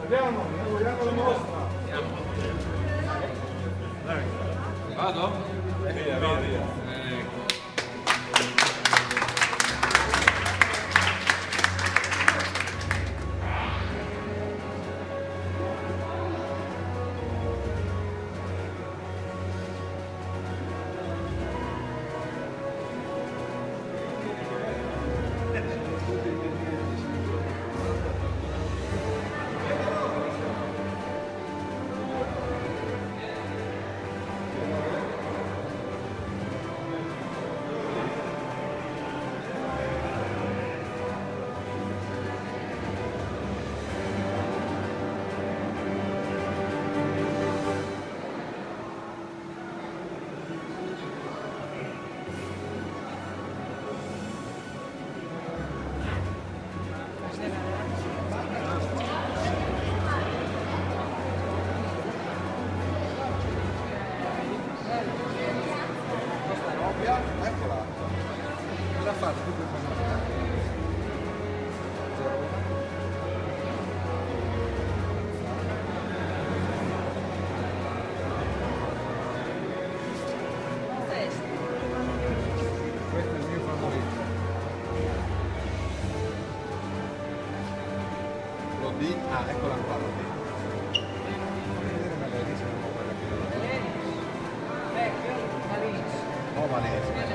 Andiamo, vogliamo la mostra. Vado? Via, via, via. Eccola. Cosa fate? Questo è il mio favorito. Lo D? Ah, eccola qua, lo D. Vedere magari se non ho quella che... Oh, Vanessa.